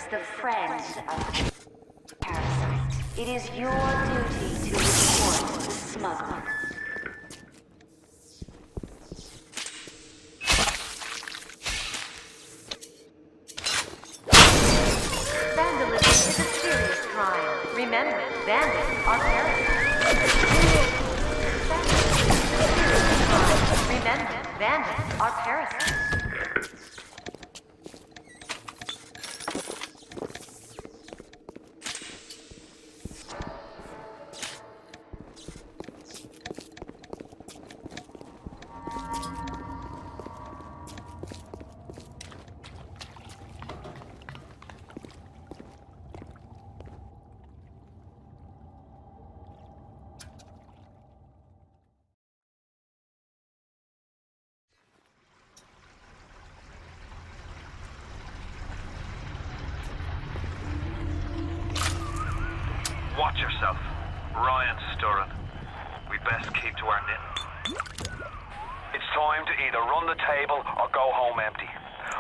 is the friend of the parasite. It is your duty to report the smuggler. Vandalism is a serious crime. Remember, bandits are parasites. Remember, bandits are parasites. Watch yourself. Ryan's stirring. We best keep to our knitting. It's time to either run the table or go home empty.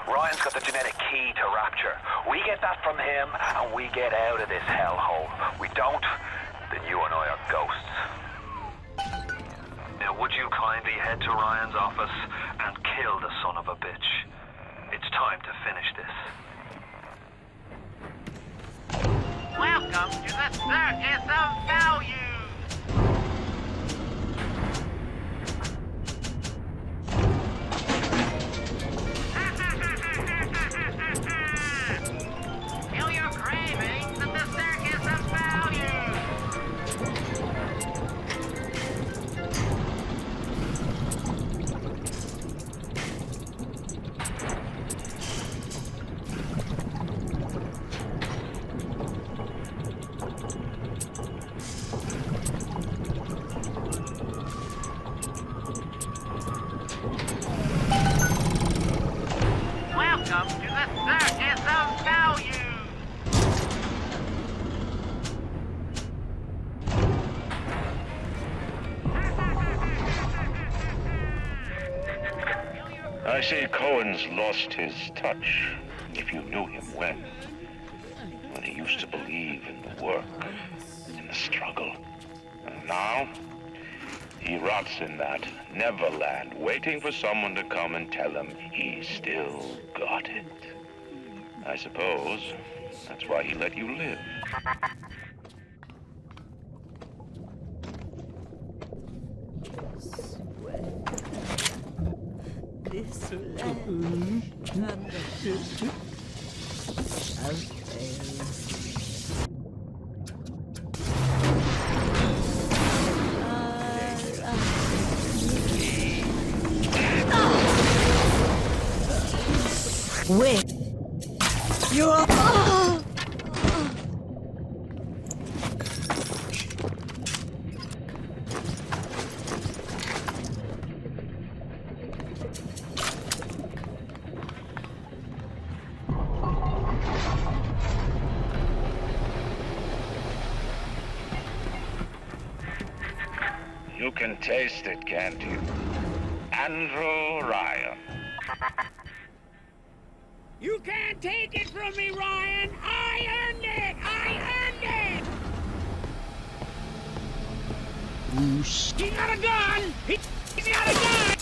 Ryan's got the genetic key to Rapture. We get that from him and we get out of this hellhole. We don't, then you and I are ghosts. Now would you kindly head to Ryan's office and kill the son of a bitch? It's time to finish this. Welcome to the Circus of Values! Feel your cravings at the Circus of Values! Welcome to the Circus of Values! I say Cohen's lost his touch, if you knew him when he used to believe in the work, in the struggle. And now, he rots in that Neverland, waiting for someone to come and tell him he still got it. I suppose that's why he let you live. This land understood of fails. Wait. You're... You can taste it, can't you? Andrew Ryan. You can't take it from me, Ryan! I earned it! I earned it! He's got a gun! He's got a gun!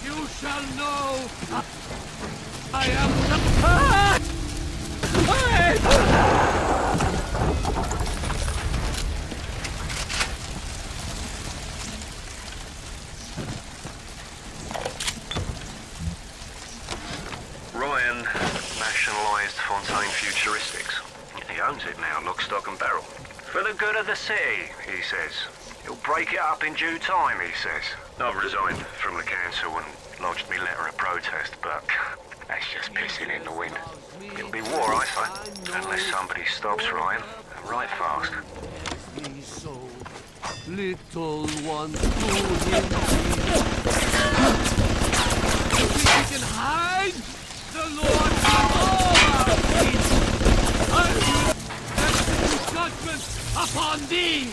You shall know. I am the... Ryan nationalised Fontaine Futuristics. He owns it now, lock, stock and barrel. For the good of the city, he says. He'll break it up in due time, he says. I've resigned from the council and lodged me letter of protest, but that's just pissing in the wind. It'll be war, I say, unless somebody stops Ryan, and right fast. Me so little one to him. We can hide the Lord of all our peace. I will execute judgment upon thee.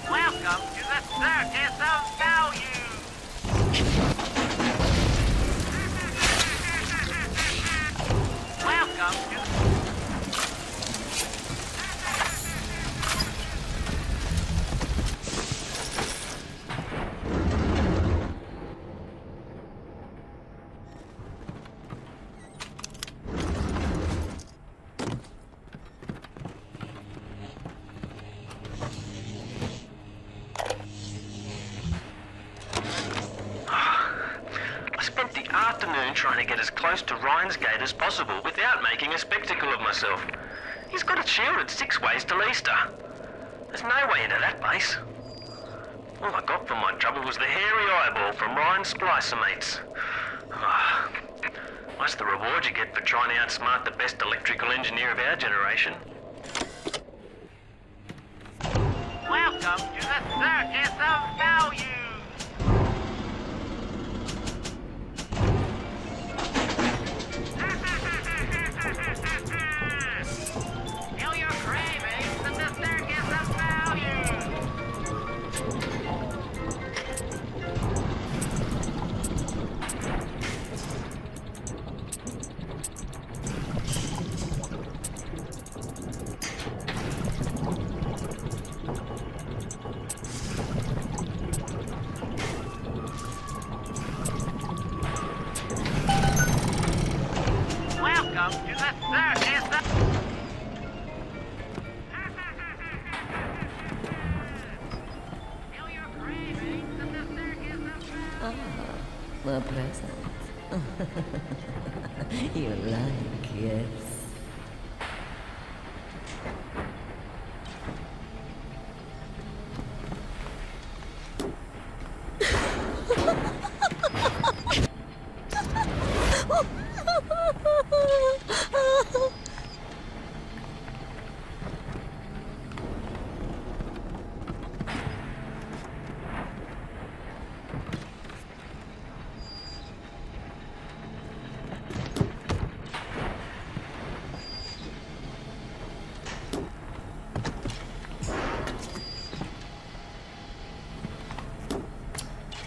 Welcome to the circus of value! Welcome to... afternoon trying to get as close to Ryan's gate as possible without making a spectacle of myself. He's got it shielded 6 ways till Easter. There's no way into that base. All I got for my trouble was the hairy eyeball from Ryan's splicer mates. What's the reward you get for trying to outsmart the best electrical engineer of our generation? Welcome to the circus of value! Feel your cravings in the circus of value! Welcome to the circus of... Feel your cravings in the circus of value! A present. You like, yes.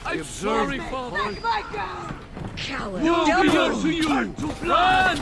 I'm sorry, Father. Coward. Woe be Double. unto you! Turn to blood!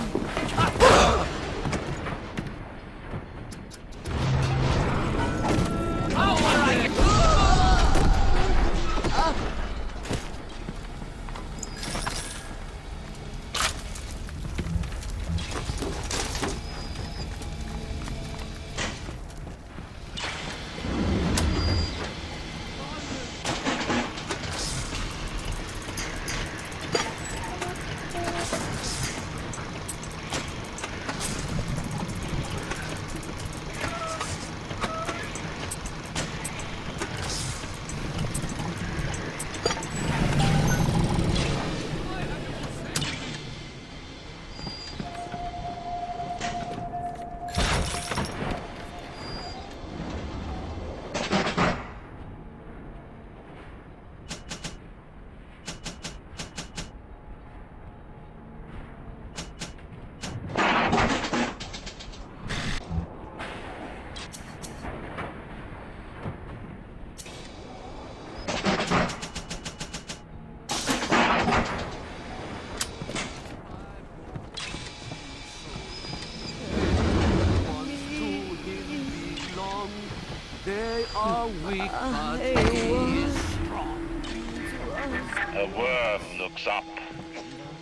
are weak, but he is strong. A worm looks up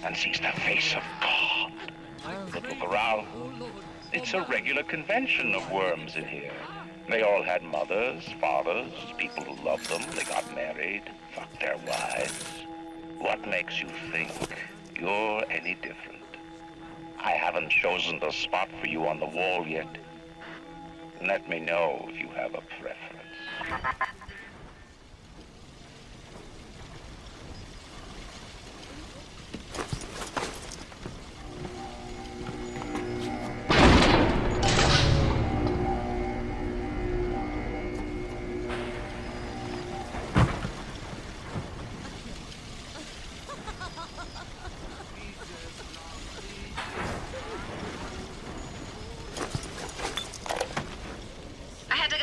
and sees the face of God. But look around. It's a regular convention of worms in here. They all had mothers, fathers, people who loved them. They got married, fucked their wives. What makes you think you're any different? I haven't chosen the spot for you on the wall yet. Let me know if you have a preference.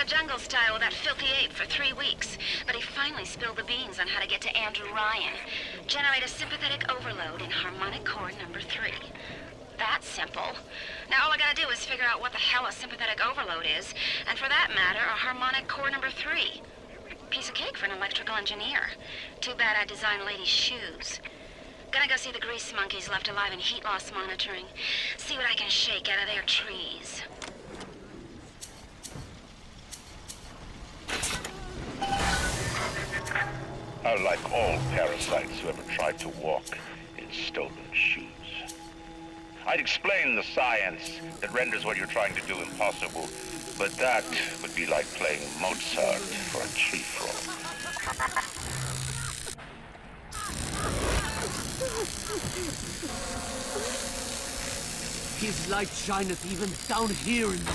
Jungle style with that filthy ape for 3 weeks, but he finally spilled the beans on how to get to Andrew Ryan. Generate a sympathetic overload in harmonic core number 3. That's simple. Now all I gotta do is figure out what the hell a sympathetic overload is, and for that matter, a harmonic core number 3. Piece of cake for an electrical engineer. Too bad I designed ladies' shoes. Gonna go see the grease monkeys left alive in heat loss monitoring. See what I can shake out of their trees. Like all parasites who ever tried to walk in stolen shoes. I'd explain the science that renders what you're trying to do impossible, but that would be like playing Mozart for a tree frog. His light shineth even down here in the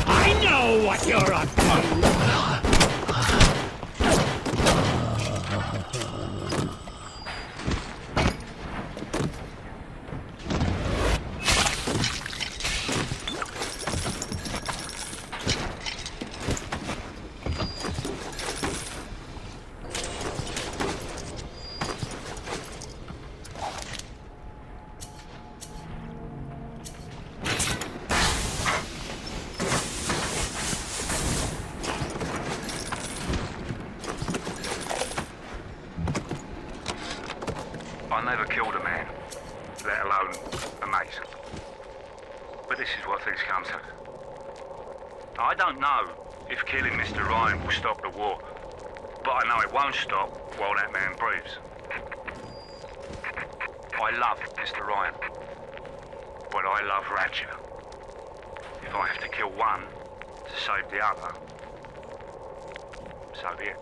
I know what you're up to! I never killed a man, let alone a mate. But this is what things come to. I don't know if killing Mr. Ryan will stop the war, but I know it won't stop while that man breathes. I love Mr. Ryan, but I love Rapture. If I have to kill one to save the other, so be it.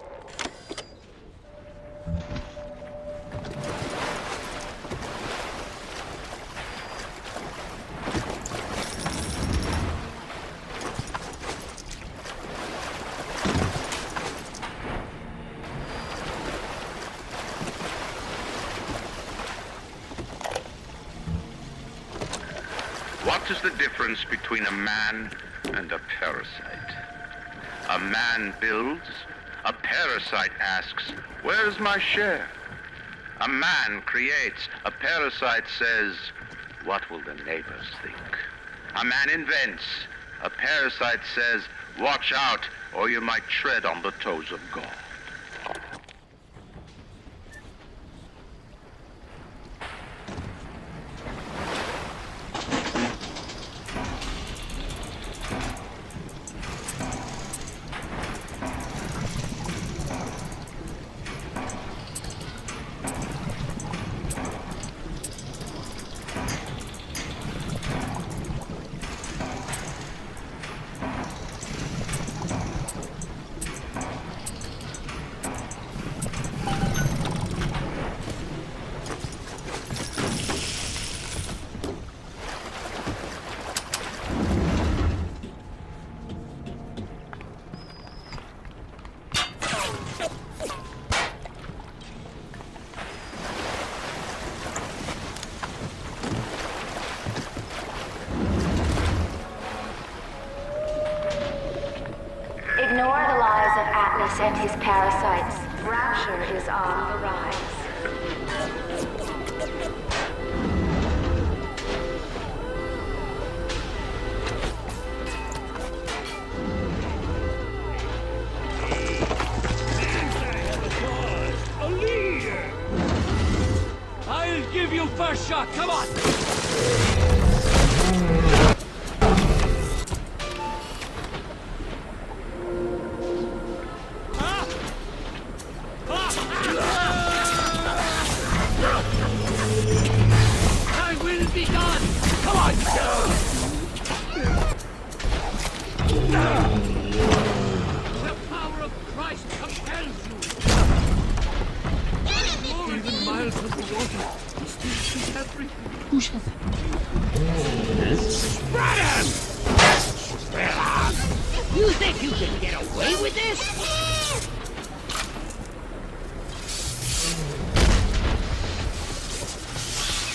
What is the difference between a man and a parasite? A man builds, a parasite asks, where's my share? A man creates, a parasite says, what will the neighbors think? A man invents, a parasite says, watch out, or you might tread on the toes of God. and his parasites. Rapture is on the rise. I'll give you first shot, come on! I will be gone! Come on! The power of Christ compels you! Even miles from the water, he still sees everything. Who shall that be? Spread him! You think you can get away with this?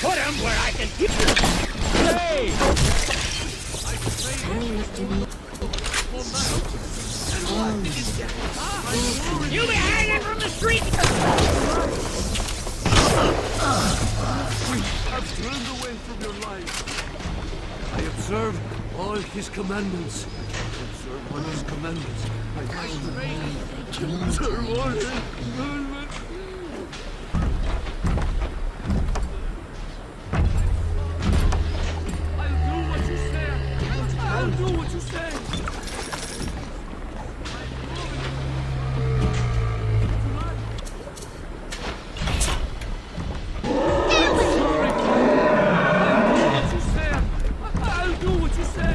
Put him where I can keep him. Hey! You be hanging from the street! I've turned away from your life. I observe all his commandments. Observe all his commandments. I must observe all his commandments. I'll do what you say. I'll do what you say. I'll do what you say.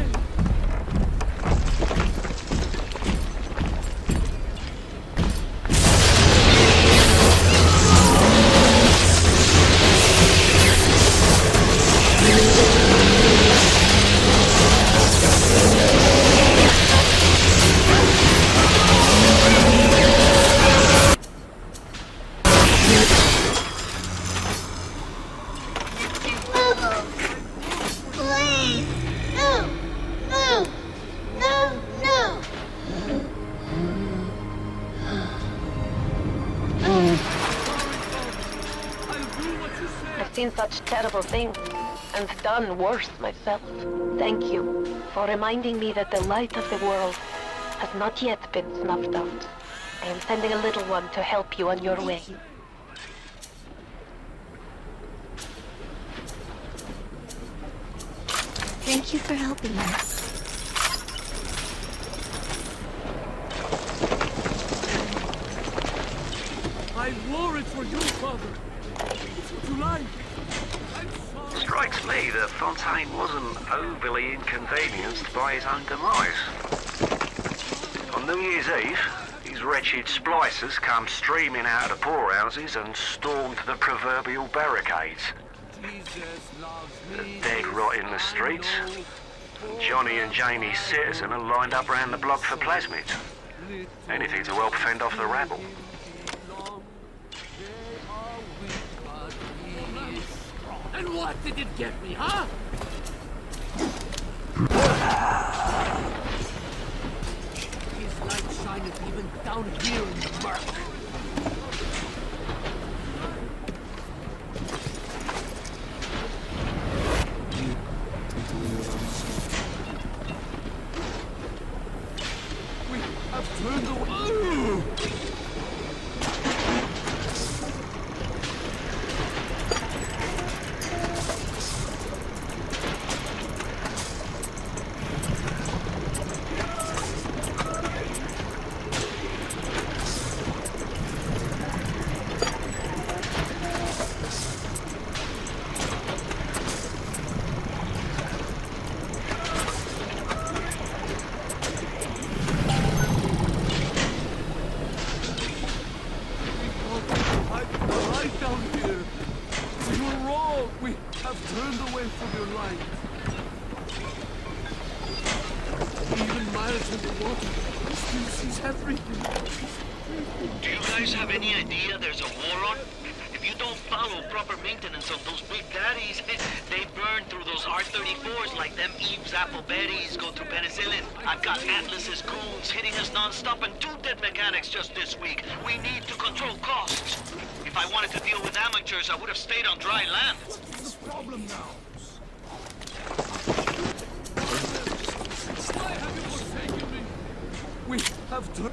I've seen such terrible things, and done worse myself. Thank you for reminding me that the light of the world has not yet been snuffed out. I am sending a little one to help you on your way. Thank you for helping me. I wore it for you, Father. It's what you like. I'm sorry. Strikes me that Fontaine wasn't overly inconvenienced by his own demise. On New Year's Eve, these wretched splicers come streaming out of the poorhouses and stormed the proverbial barricades. The dead rot in the streets. And Johnny and Jamie Citizen are lined up round the block for plasmids. Anything to help fend off the rabble. And what did it get me, huh? His light shineth even down here in the murk. We have turned away. Do you guys have any idea there's a war on? If you don't follow proper maintenance on those big daddies, they burn through those R-34s like them Eve's apple berries go through penicillin. I've got Atlas's goons hitting us non-stop and 2 dead mechanics just this week. We need to control costs. If I wanted to deal with amateurs, I would have stayed on dry land. What's the problem now? Why have you forsaken me? We have to...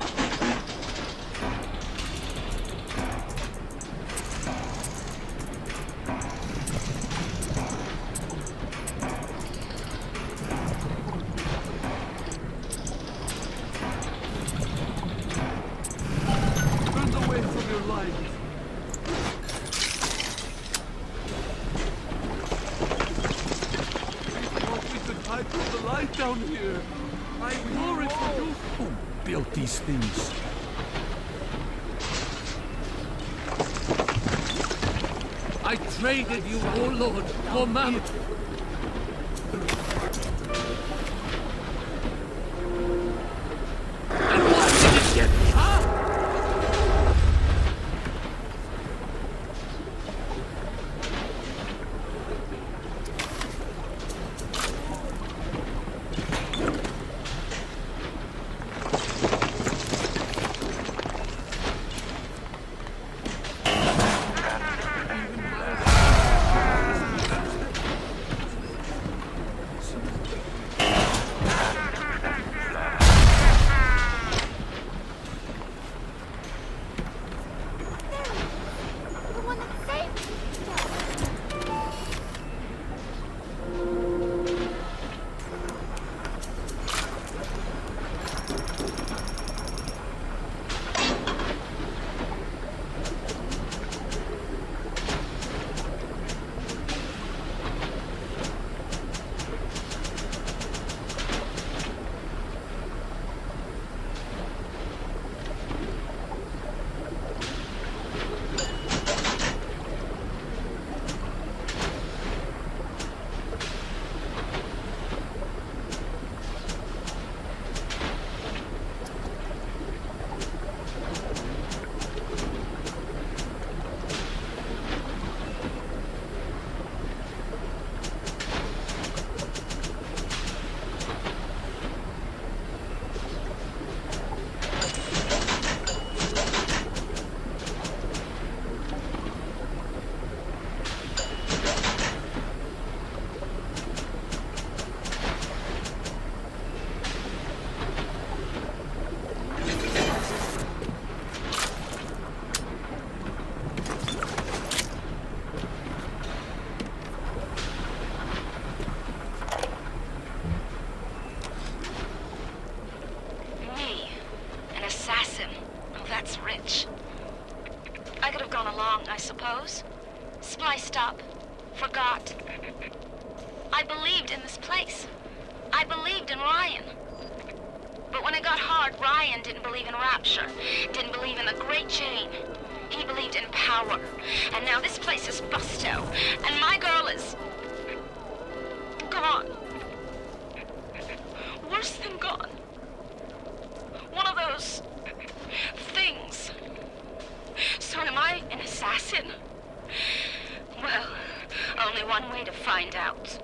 down here. I wore it for you. Who built these things? I traded you, oh Lord, for mammoth. And what did it get me, huh? I suppose. Spliced up. Forgot. I believed in this place. I believed in Ryan. But when it got hard, Ryan didn't believe in Rapture. Didn't believe in the Great Chain. He believed in power. And now this place is busto. And my girl is... gone. Worse than gone. One of those... things. So am I an assassin? Well, only one way to find out.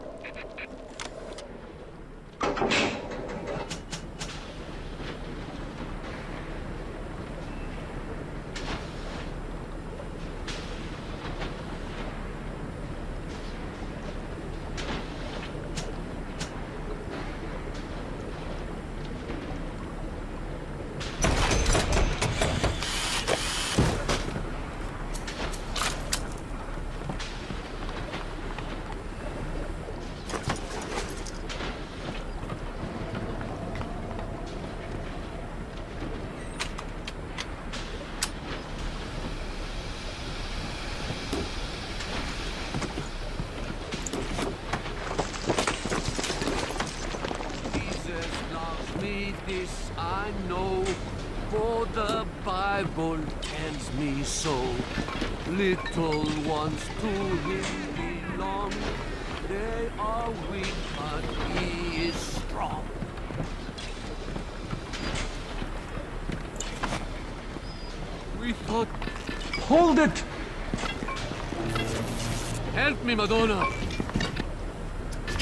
This I know, for the Bible tells me so. Little ones to him belong. They are weak, but he is strong. We thought... Hold it! Help me, Madonna!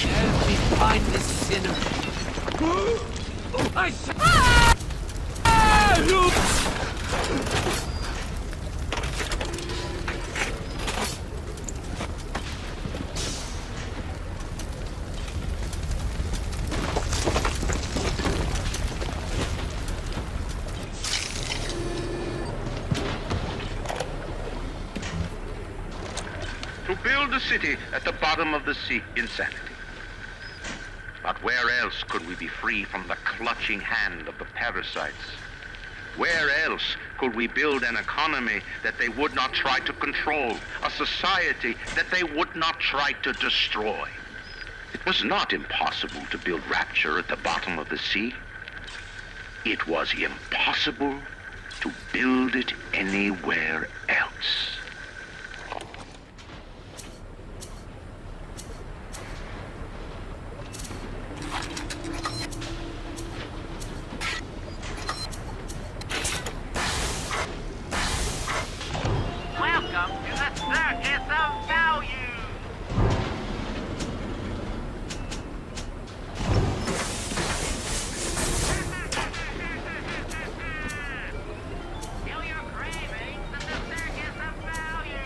Help me find this sinner. To build a city at the bottom of the sea, insanity. But where else could we be free from the clutching hand of the parasites? Where else could we build an economy that they would not try to control, a society that they would not try to destroy? It was not impossible to build Rapture at the bottom of the sea. It was impossible to build it anywhere else. Welcome to the Circus of Value! Feel your cravings at the Circus of Value!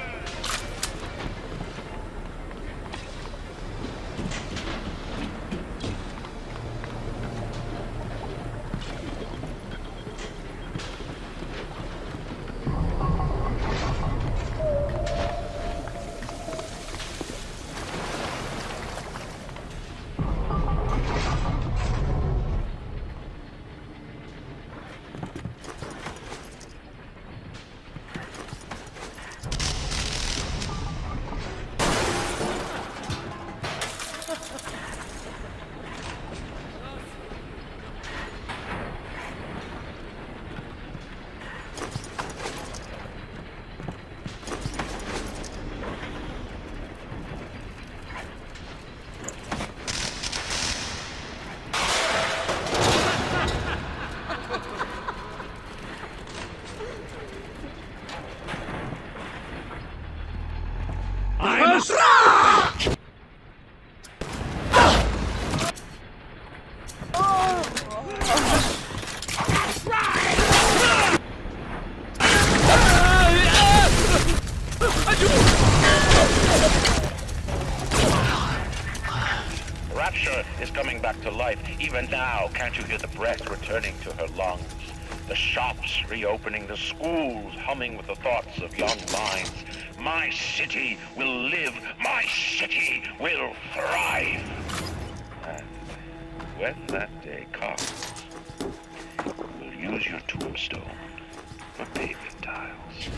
Rapture is coming back to life. Even now, can't you hear the breath returning to her lungs? The shops reopening, the schools humming with the thoughts of young minds. My city will live. My city will thrive. And when that day comes, we'll use your tombstone for pavement tiles.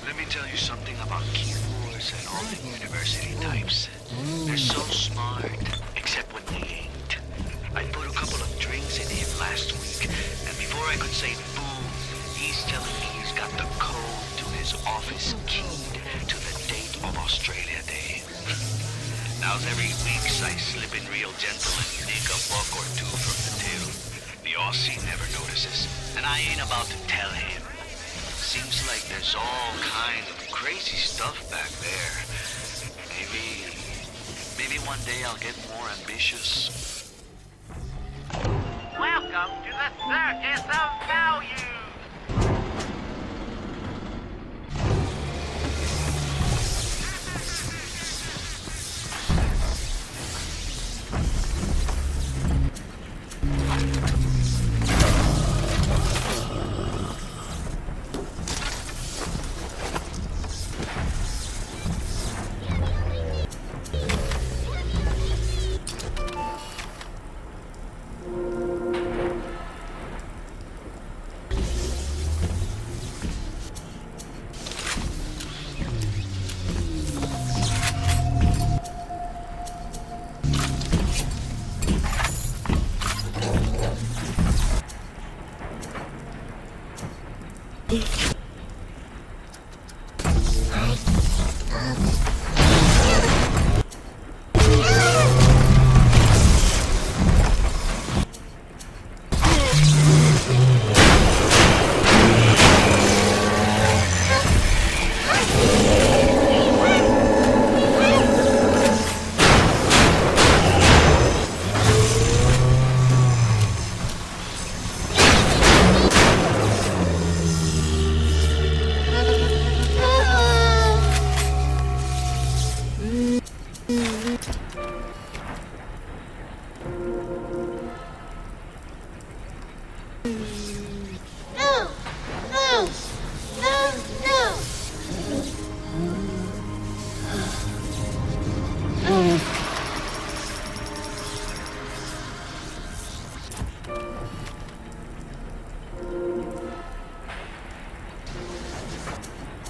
Let me tell you something about keyboards and all the university types. They're so smart, except when they ain't. I put a couple of drinks in him last week, and before I could say boom, he's telling me he's got the code to his office keyed to the date of Australia Day. Now's every week I slip in real gentle and nick a buck or two from the till. The Aussie never notices, and I ain't about to tell him. Seems like there's all kinds of crazy stuff back there. Maybe one day I'll get more ambitious. Welcome to the Circus of Value!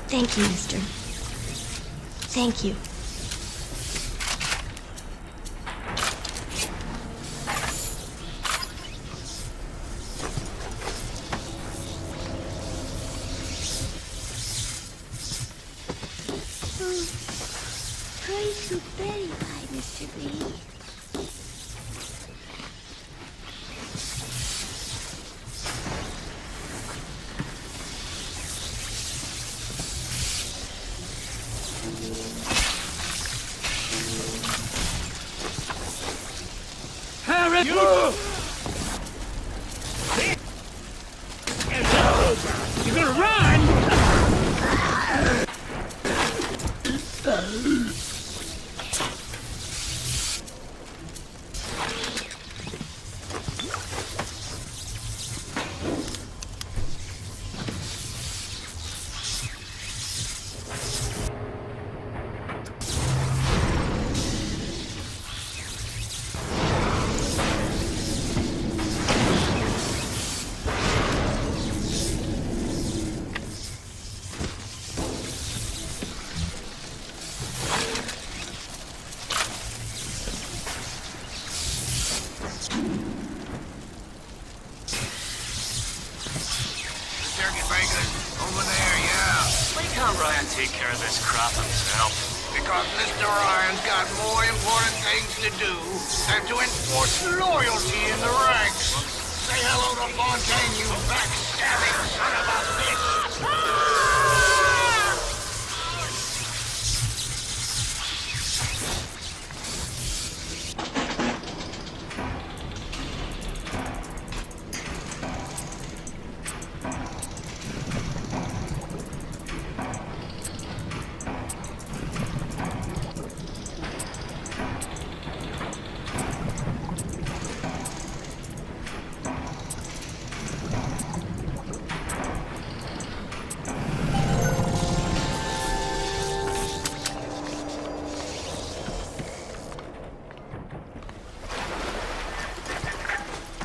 Thank you, mister. Thank you. Praise you very high, Mr. B. You're gonna run? Take care of this crap himself. Because Mr. Ryan's got more important things to do than to enforce loyalty in the ranks. Say hello to Fontaine, you backstabbing son of a bitch!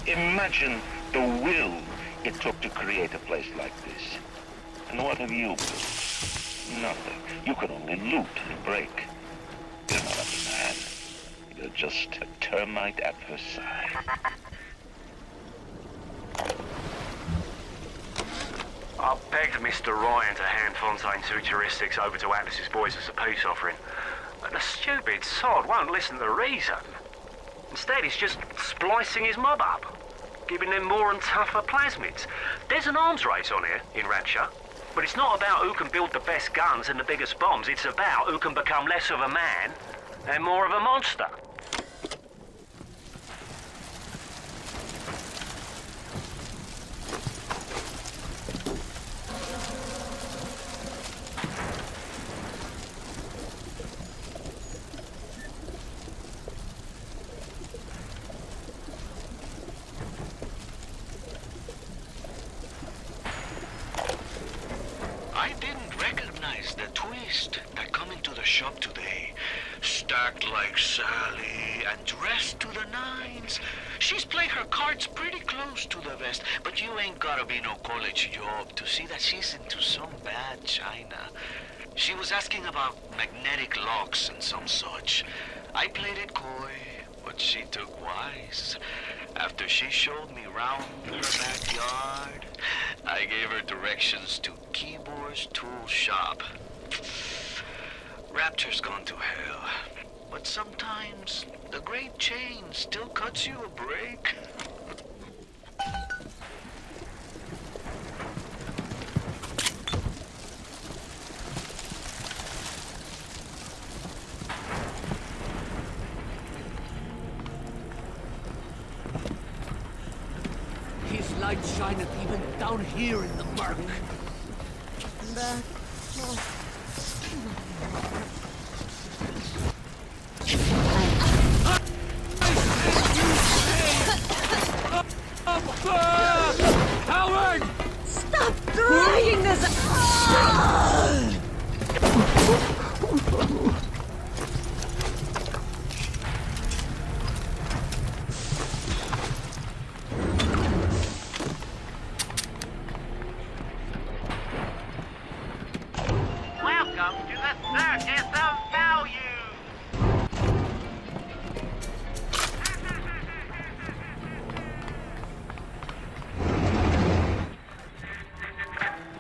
Imagine the will it took to create a place like this. And what have you built? Nothing. You can only loot and break. You're not a man. You're just a termite adversary. I begged Mr. Ryan to hand Fontaine's heuristics over to Atlas's boys as a peace offering. But the stupid sod won't listen to reason. Instead, he's just splicing his mob up, giving them more and tougher plasmids. There's an arms race on here in Rapture, but it's not about who can build the best guns and the biggest bombs. It's about who can become less of a man and more of a monster. I didn't recognize the twist that come into the shop today. Stacked like Sally and dressed to the nines. She's played her cards pretty close to the vest, but you ain't gotta be no college job to see that she's into some bad china. She was asking about magnetic locks and some such. I played it coy, but she took wise. After she showed me round her backyard, I gave her directions to Keyboard's Tool Shop. Rapture's gone to hell. But sometimes the great chain still cuts you a break. His light shineth even down here in the murk. Coward! Stop dragging this! Welcome to the Circus of Value!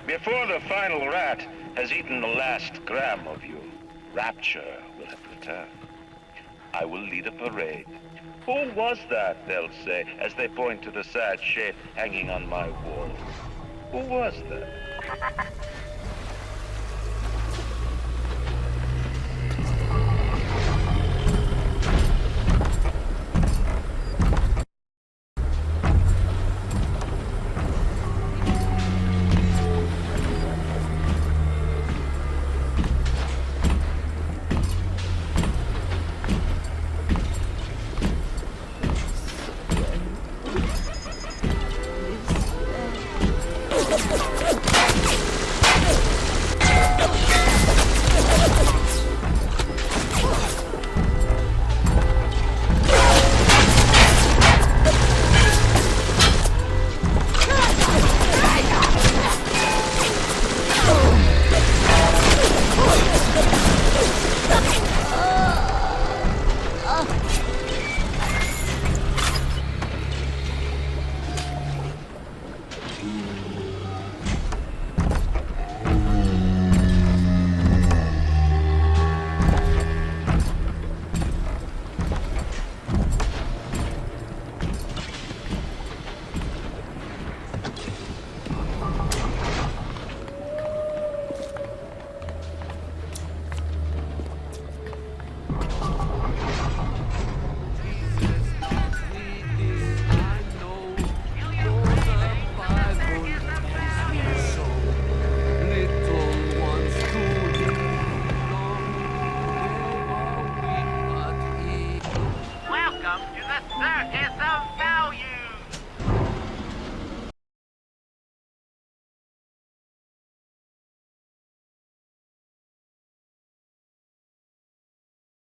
Before the final rat has eaten the last gram of you, Rapture will have returned. I will lead a parade. Who was that, they'll say, as they point to the sad shape hanging on my wall. Who was that?